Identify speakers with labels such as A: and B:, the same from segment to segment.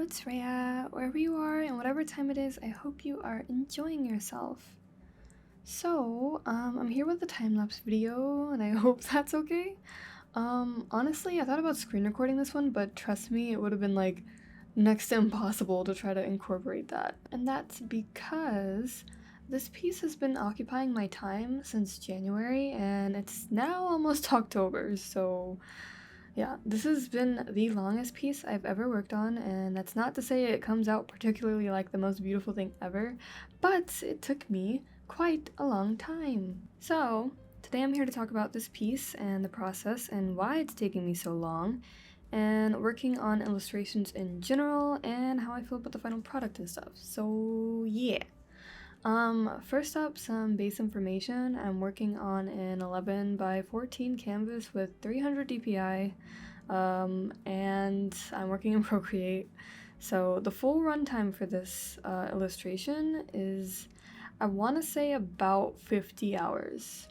A: it's Rhea, wherever you are and whatever time it is, I hope you are enjoying yourself. So, I'm here with the time-lapse video, and I hope that's okay. Honestly, I thought about screen recording this one, but trust me, it would have been like next to impossible to try to incorporate that. And that's because this piece has been occupying my time since January, and it's now almost October, so yeah, this has been the longest piece I've ever worked on, and that's not to say it comes out particularly like the most beautiful thing ever, but it took me quite a long time. So, today I'm here to talk about this piece and the process and why it's taking me so long, and working on illustrations in general, and how I feel about the final product and stuff. So yeah. First up, some base information. I'm working on an 11 by 14 canvas with 300 dpi, and I'm working in Procreate. So the full runtime for this illustration is, I want to say, about 50 hours.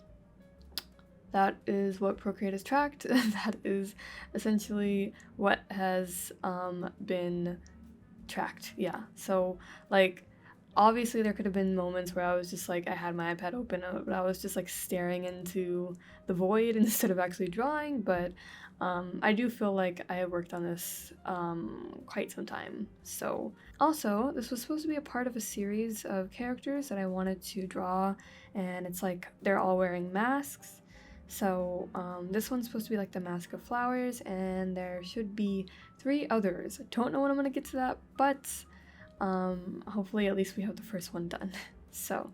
A: That is what Procreate has tracked. That is essentially what has been tracked. Yeah, so like, obviously there could have been moments where I was just like, I had my iPad open, but I was just like staring into the void instead of actually drawing, but I do feel like I have worked on this quite some time. So also, this was supposed to be a part of a series of characters that I wanted to draw, and it's like they're all wearing masks. So this one's supposed to be like the Mask of Flowers, and there should be 3 others. I don't know when I'm gonna get to that, but hopefully at least we have the first one done. So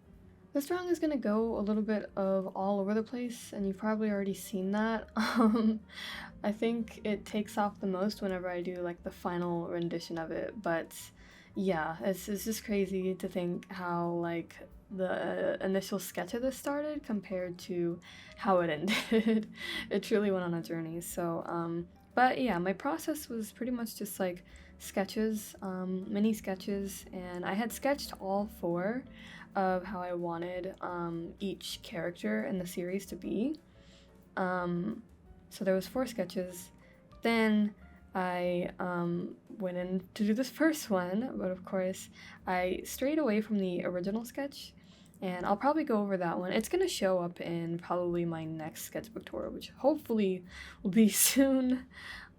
A: this drawing is gonna go a little bit of all over the place, and you've probably already seen that. I think it takes off the most whenever I do like the final rendition of it, but yeah, it's just crazy to think how like the initial sketch of this started compared to how it ended. It truly went on a journey. So but yeah, my process was pretty much just like sketches, mini sketches, and I had sketched all 4 of how I wanted each character in the series to be. So there was 4 sketches. Then I went in to do this first one, but of course I strayed away from the original sketch, and I'll probably go over that one. It's gonna show up in probably my next sketchbook tour, which hopefully will be soon.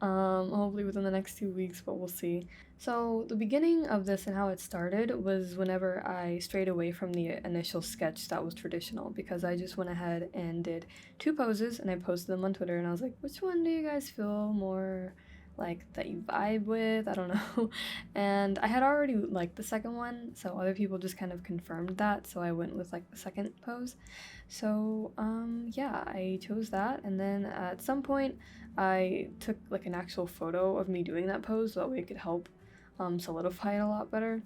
A: Hopefully within the next 2 weeks, but we'll see. So the beginning of this and how it started was whenever I strayed away from the initial sketch that was traditional, because I just went ahead and did 2 poses and I posted them on Twitter, and I was like, which one do you guys feel more like that you vibe with? I don't know. And I had already liked the second one, so other people just kind of confirmed that, so I went with like the second pose. So yeah, I chose that, and then at some point I took like an actual photo of me doing that pose so that way it could help solidify it a lot better.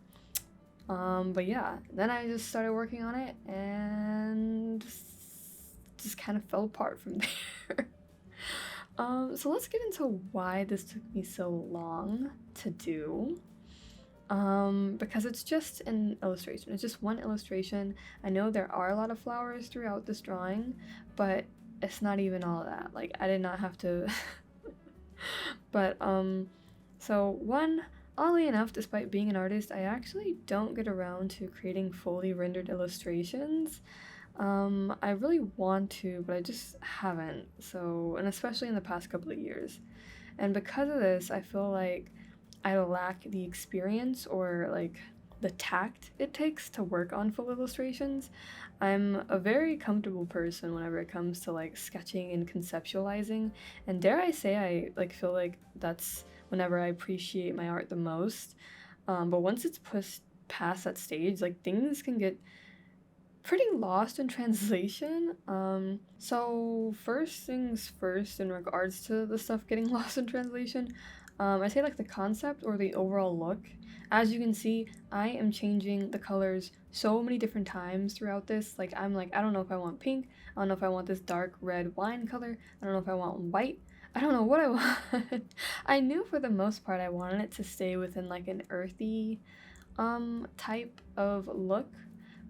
A: But yeah, then I just started working on it and just kind of fell apart from there. So let's get into why this took me so long to do. Because it's just an illustration. It's just one illustration. I know there are a lot of flowers throughout this drawing, but it's not even all of that. Like, I did not have to but so one, oddly enough, despite being an artist, I actually don't get around to creating fully rendered illustrations. I really want to, but I just haven't. So, and especially in the past couple of years. And because of this, I feel like I lack the experience or like the tact it takes to work on full illustrations. I'm a very comfortable person whenever it comes to like sketching and conceptualizing, and dare I say, I like feel like that's whenever I appreciate my art the most. But once it's pushed past that stage, like things can get pretty lost in translation. So first things first, in regards to the stuff getting lost in translation, I say like the concept or the overall look. As you can see, I am changing the colors so many different times throughout this. Like, I'm like, I don't know if I want pink, I don't know if I want this dark red wine color, I don't know if I want white, I don't know what I want. I knew for the most part I wanted it to stay within like an earthy type of look,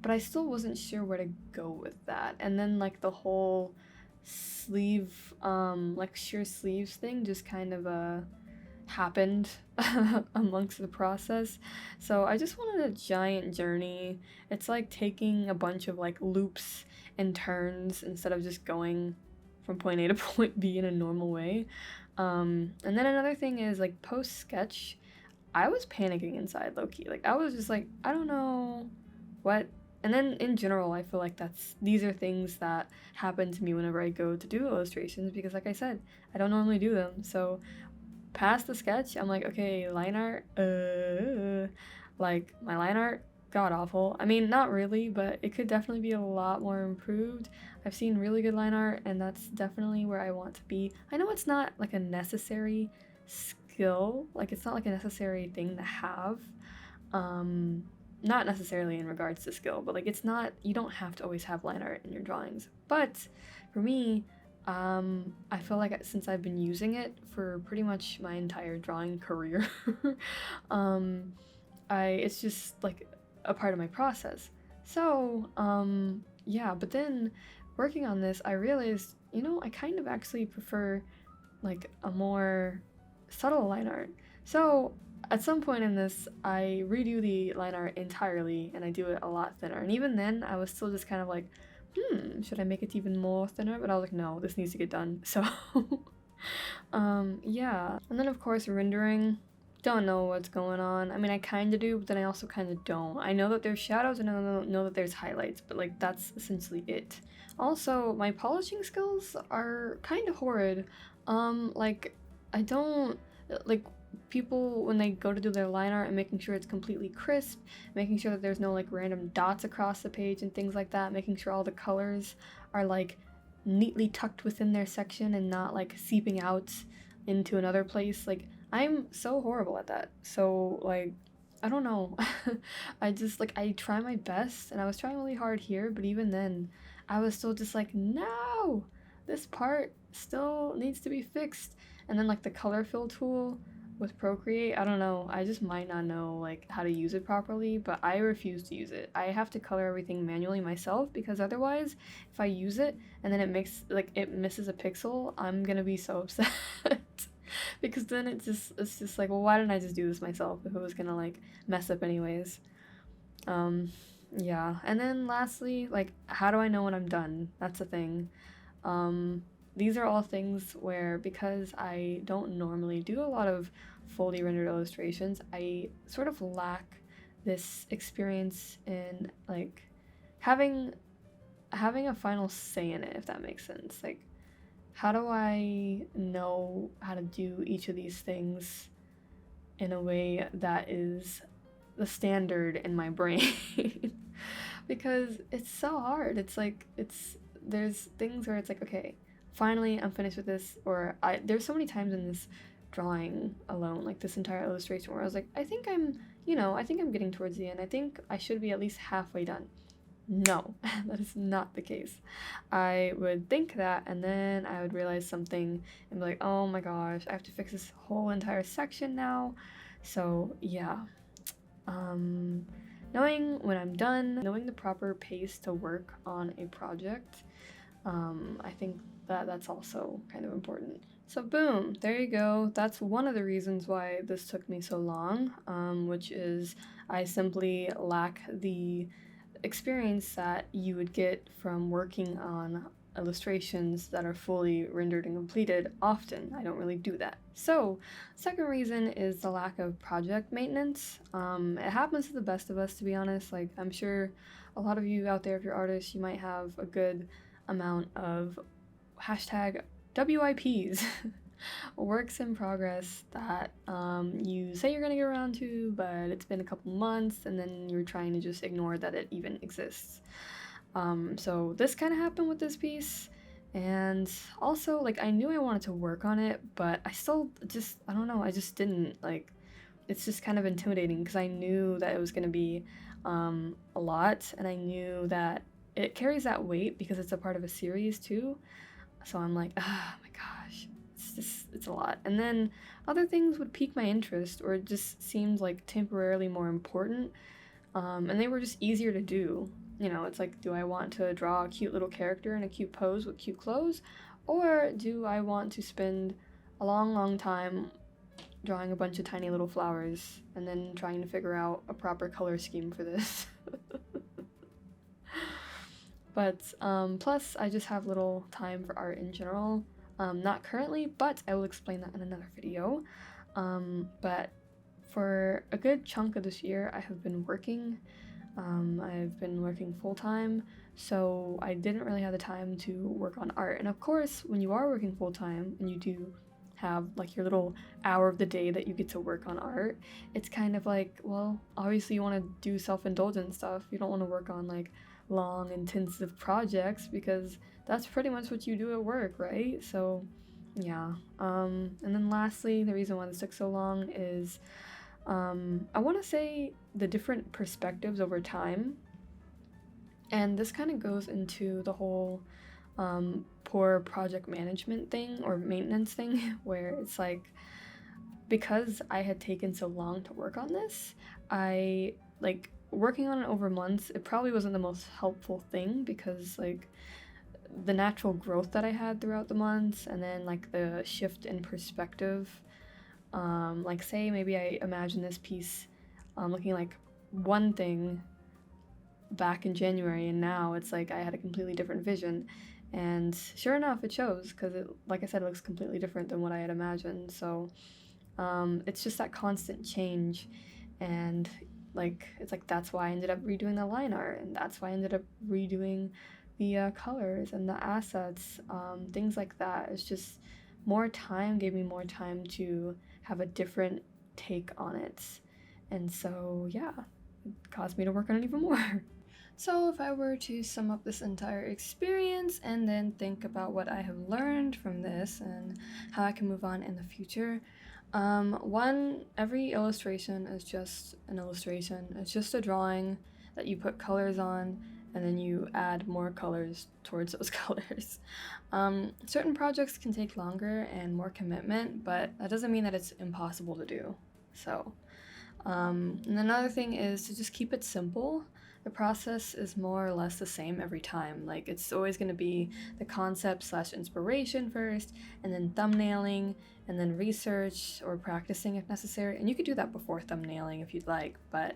A: but I still wasn't sure where to go with that. And then like the whole sleeve, like sheer sleeves thing just kind of happened amongst the process. So I just wanted a giant journey. It's like taking a bunch of like loops and turns instead of just going from point A to point B in a normal way. And then another thing is like post sketch, I was panicking inside low key. Like I was just like, I don't know what. And then in general, I feel like these are things that happen to me whenever I go to do illustrations because like I said, I don't normally do them. So past the sketch, I'm like, okay, line art, like my line art god awful. I mean, not really, but it could definitely be a lot more improved. I've seen really good line art, and that's definitely where I want to be. I know it's not like a necessary skill, like it's not like a necessary thing to have. Not necessarily in regards to skill, but like it's not, you don't have to always have line art in your drawings. But for me, I feel like since I've been using it for pretty much my entire drawing career, it's just like a part of my process. So, yeah, but then working on this, I realized, you know, I kind of actually prefer like a more subtle line art. So at some point in this, I redo the line art entirely and I do it a lot thinner. And even then, I was still just kind of like, should I make it even more thinner? But I was like, no, this needs to get done. So, yeah. And then of course, rendering. Don't know what's going on. I mean, I kind of do, but then I also kind of don't. I know that there's shadows and I know that there's highlights, but like that's essentially it. Also, my polishing skills are kind of horrid. Like I don't like people when they go to do their line art and making sure it's completely crisp, making sure that there's no like random dots across the page and things like that, making sure all the colors are like neatly tucked within their section and not like seeping out into another place. Like I'm so horrible at that. So like I don't know. I just like I try my best and I was trying really hard here, but even then I was still just like, no, this part still needs to be fixed. And then like the color fill tool with Procreate, I don't know, I just might not know like how to use it properly, but I refuse to use it. I have to color everything manually myself because otherwise if I use it and then it misses a pixel, I'm gonna be so upset. Because then it's just like, well, why didn't I just do this myself if it was gonna like mess up anyways? Yeah. And then lastly, like how do I know when I'm done? That's the thing. These are all things where, because I don't normally do a lot of fully rendered illustrations, I sort of lack this experience in like having a final say in it, if that makes sense. Like, how do I know how to do each of these things in a way that is the standard in my brain? Because it's so hard. It's like there's things where it's like, okay, finally I'm finished with this, or there's so many times in this drawing alone, like this entire illustration, where I was like, I think I'm getting towards the end. I think I should be at least halfway done. No, that is not the case. I would think that, and then I would realize something and be like, oh my gosh, I have to fix this whole entire section now. So yeah, knowing when I'm done, knowing the proper pace to work on a project, I think that's also kind of important. So boom, there you go. That's one of the reasons why this took me so long, which is I simply lack the experience that you would get from working on illustrations that are fully rendered and completed often. I don't really do that. So, second reason is the lack of project maintenance. It happens to the best of us, to be honest. Like, I'm sure a lot of you out there, if you're artists, you might have a good amount of hashtag WIPs, works in progress, that you say you're gonna get around to, but it's been a couple months and then you're trying to just ignore that it even exists. So this kind of happened with this piece, and also like I knew I wanted to work on it, but I still just, I don't know, I just didn't. Like, it's just kind of intimidating because I knew that it was gonna be a lot, and I knew that it carries that weight because it's a part of a series too. So I'm like, oh my gosh, it's a lot. And then other things would pique my interest, or it just seemed like temporarily more important, and they were just easier to do. You know, it's like, do I want to draw a cute little character in a cute pose with cute clothes, or do I want to spend a long time drawing a bunch of tiny little flowers and then trying to figure out a proper color scheme for this. But plus, I just have little time for art in general. Not currently, but I will explain that in another video. But for a good chunk of this year, I have been working. I've been working full-time, so I didn't really have the time to work on art. And of course, when you are working full-time and you do have like your little hour of the day that you get to work on art, it's kind of like, well, obviously you want to do self-indulgent stuff. You don't want to work on like long, intensive projects because that's pretty much what you do at work, right? So yeah. And then lastly, the reason why this took so long is I want to say the different perspectives over time. And this kind of goes into the whole poor project management thing or maintenance thing, where it's like, because I had taken so long to work on this, I like working on it over months, it probably wasn't the most helpful thing because like the natural growth that I had throughout the months and then like the shift in perspective, like say maybe I imagine this piece looking like one thing back in January and now it's like I had a completely different vision, and sure enough it shows because it, like I said, it looks completely different than what I had imagined. So it's just that constant change, and like it's like that's why I ended up redoing the line art, and that's why I ended up redoing the colors and the assets, things like that. It's just more time gave me more time to have a different take on it, and so yeah, it caused me to work on it even more. So if I were to sum up this entire experience and then think about what I have learned from this and how I can move on in the future, one, every illustration is just an illustration. It's just a drawing that you put colors on and then you add more colors towards those colors. Certain projects can take longer and more commitment, but that doesn't mean that it's impossible to do. So, and another thing is to just keep it simple. The process is more or less the same every time. Like it's always going to be the concept / inspiration first, and then thumbnailing, and then research or practicing if necessary. And you could do that before thumbnailing if you'd like, but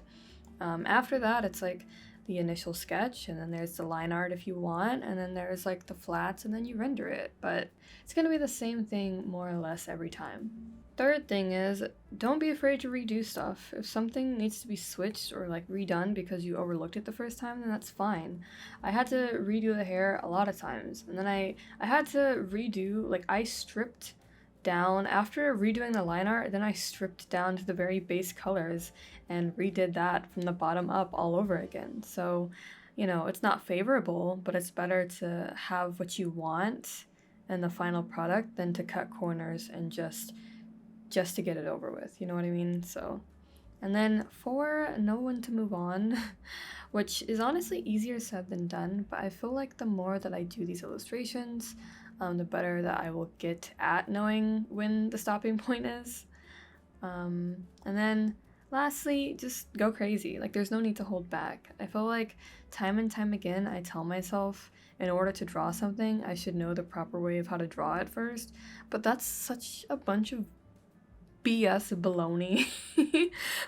A: after that it's like the initial sketch, and then there's the line art if you want, and then there's like the flats, and then you render it. But it's going to be the same thing more or less every time. Third thing is, don't be afraid to redo stuff. If something needs to be switched or like redone because you overlooked it the first time, then that's fine. I had to redo the hair a lot of times, and then I had to redo, like I stripped down, after redoing the line art, then I stripped down to the very base colors and redid that from the bottom up all over again. So, you know, it's not favorable, but it's better to have what you want in the final product than to cut corners and just to get it over with, you know what I mean? So, and then for know when to move on, which is honestly easier said than done, but I feel like the more that I do these illustrations, the better that I will get at knowing when the stopping point is. And then lastly, just go crazy. Like there's no need to hold back. I feel like time and time again I tell myself in order to draw something I should know the proper way of how to draw it first, but that's such a bunch of BS baloney.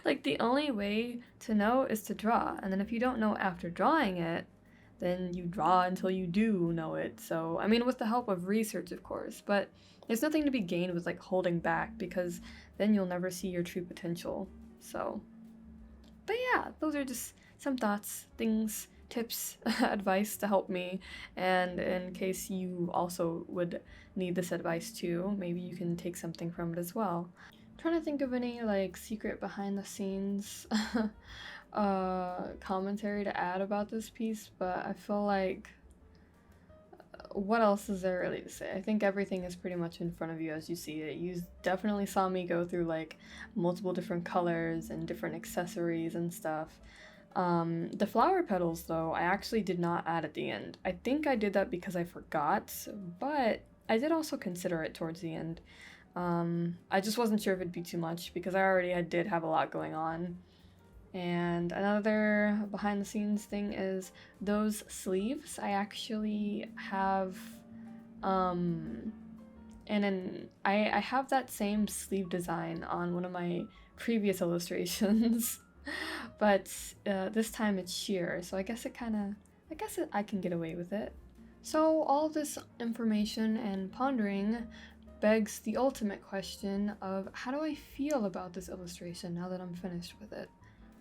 A: Like the only way to know is to draw, and then if you don't know after drawing it, then you draw until you do know it. So I mean, with the help of research of course, but there's nothing to be gained with like holding back, because then you'll never see your true potential. So, but yeah, those are just some thoughts, things, tips, advice to help me, and in case you also would need this advice too, maybe you can take something from it as well. Trying to think of any like secret behind the scenes commentary to add about this piece, but I feel like what else is there really to say? I think everything is pretty much in front of you as you see it. You definitely saw me go through like multiple different colors and different accessories and stuff. The flower petals though, I actually did not add at the end. I think I did that because I forgot, but I did also consider it towards the end. I just wasn't sure if it'd be too much because I did have a lot going on. And another behind the scenes thing is those sleeves. I actually have And then I have that same sleeve design on one of my previous illustrations, but this time it's sheer, so I guess I can get away with it. So all this information and pondering begs the ultimate question of how do I feel about this illustration now that I'm finished with it?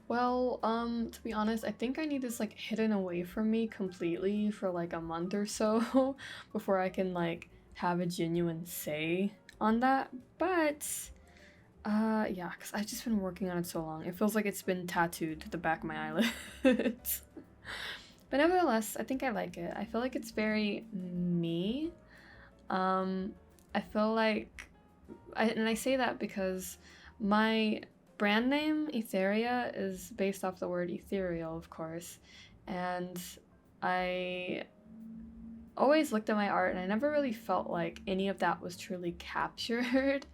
A: Well, to be honest, I think I need this like hidden away from me completely for like a month or so before I can like have a genuine say on that. But yeah, because I've just been working on it so long. It feels like it's been tattooed to the back of my eyelids. But nevertheless, I think I like it. I feel like it's very me. I feel like, and I say that because my brand name, Etheria, is based off the word ethereal, of course. And I always looked at my art and I never really felt like any of that was truly captured.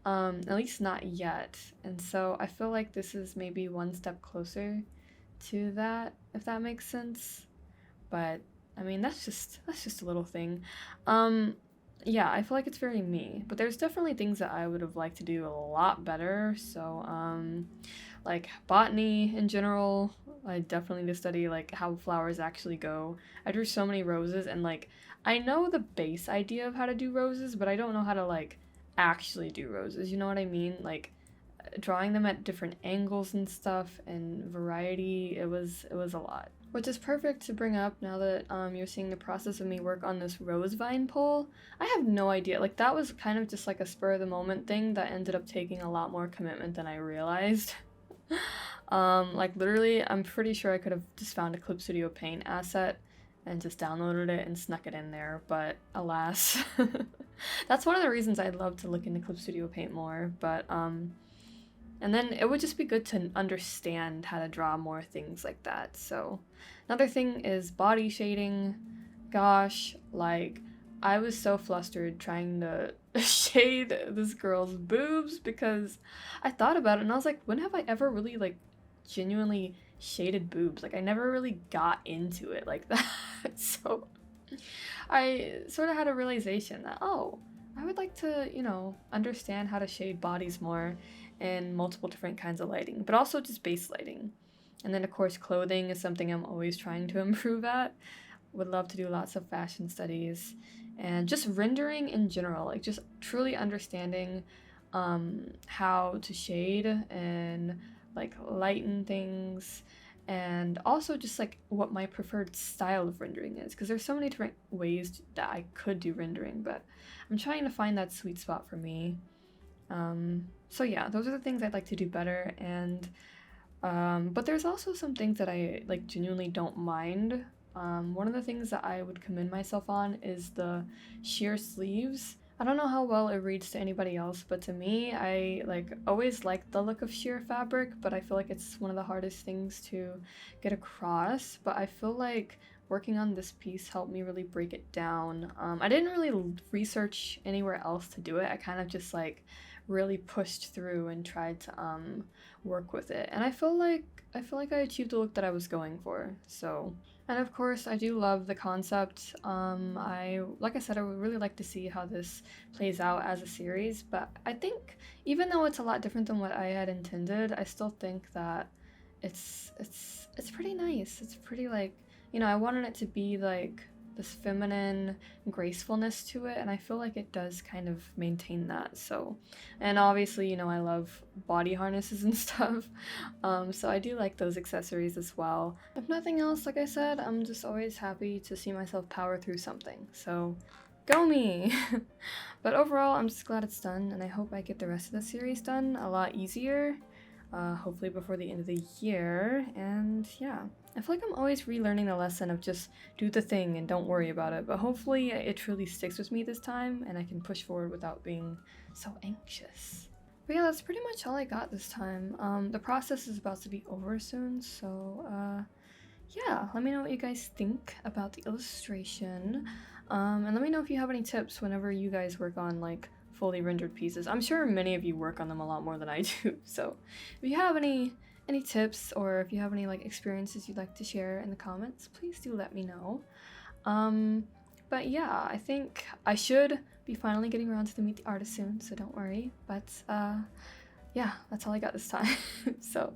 A: At least not yet. And so I feel like this is maybe one step closer to that, if that makes sense. But I mean, that's just a little thing. Yeah, I feel like it's very me, but there's definitely things that I would have liked to do a lot better. So like botany in general, I definitely need to study like how flowers actually go. I drew so many roses, and like I know the base idea of how to do roses, but I don't know how to like actually do roses. You know what I mean? Like drawing them at different angles and stuff and variety, it was a lot. Which is perfect to bring up now that you're seeing the process of me work on this rose vine pole. I have no idea. Like that was kind of just like a spur of the moment thing that ended up taking a lot more commitment than I realized. Like literally, I'm pretty sure I could have just found a Clip Studio Paint asset and just downloaded it and snuck it in there, but alas. That's one of the reasons I'd love to look into Clip Studio Paint more, but and then it would just be good to understand how to draw more things like that. So another thing is body shading. Gosh, like I was so flustered trying to shade this girl's boobs because I thought about it and I was like, when have I ever really like genuinely shaded boobs? Like I never really got into it like that. So I sort of had a realization that, oh, I would like to, you know, understand how to shade bodies more in multiple different kinds of lighting, but also just base lighting. And then of course clothing is something I'm always trying to improve at. Would love to do lots of fashion studies and just rendering in general, like just truly understanding how to shade and like lighten things, and also just like what my preferred style of rendering is, because there's so many different ways that I could do rendering, but I'm trying to find that sweet spot for me. So yeah, those are the things I'd like to do better, and but there's also some things that I like genuinely don't mind. One of the things that I would commend myself on is the sheer sleeves. I don't know how well it reads to anybody else, but to me, I like always liked the look of sheer fabric, but I feel like it's one of the hardest things to get across. But I feel like working on this piece helped me really break it down. I didn't really research anywhere else to do it. I kind of just like really pushed through and tried to work with it, and I feel like I achieved the look that I was going for. So, and of course I do love the concept. Like I said, I would really like to see how this plays out as a series, but I think even though it's a lot different than what I had intended, I still think that it's pretty nice. It's pretty like, you know, I wanted it to be like this feminine gracefulness to it, and I feel like it does kind of maintain that. So, and obviously, you know, I love body harnesses and stuff, so I do like those accessories as well. If nothing else, like I said, I'm just always happy to see myself power through something, so go me! But overall, I'm just glad it's done, and I hope I get the rest of the series done a lot easier, hopefully before the end of the year. And yeah, I feel like I'm always relearning the lesson of just do the thing and don't worry about it, but hopefully it truly sticks with me this time and I can push forward without being so anxious. But yeah, that's pretty much all I got this time. The process is about to be over soon, so yeah, let me know what you guys think about the illustration, and let me know if you have any tips whenever you guys work on like fully rendered pieces. I'm sure many of you work on them a lot more than I do, so if you have any tips, or if you have any like experiences you'd like to share in the comments, please do let me know. But yeah, I think I should be finally getting around to the meet the artist soon, so don't worry. But yeah, that's all I got this time. So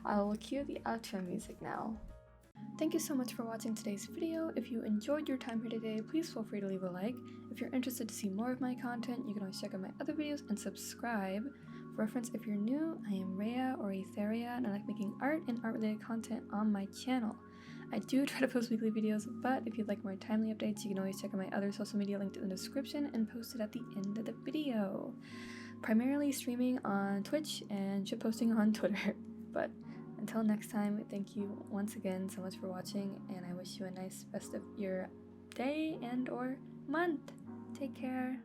A: I'll cue the outro music now. Thank you so much for watching today's video. If you enjoyed your time here today, please feel free to leave a like. If you're interested to see more of my content, you can always check out my other videos and subscribe. For reference, if you're new, I am Rhea or Etheria, and I like making art and art-related content on my channel. I do try to post weekly videos, but if you'd like more timely updates, you can always check out my other social media linked in the description and posted at the end of the video. Primarily streaming on Twitch and shitposting on Twitter. But until next time, thank you once again so much for watching, and I wish you a nice rest of your day and or month. Take care.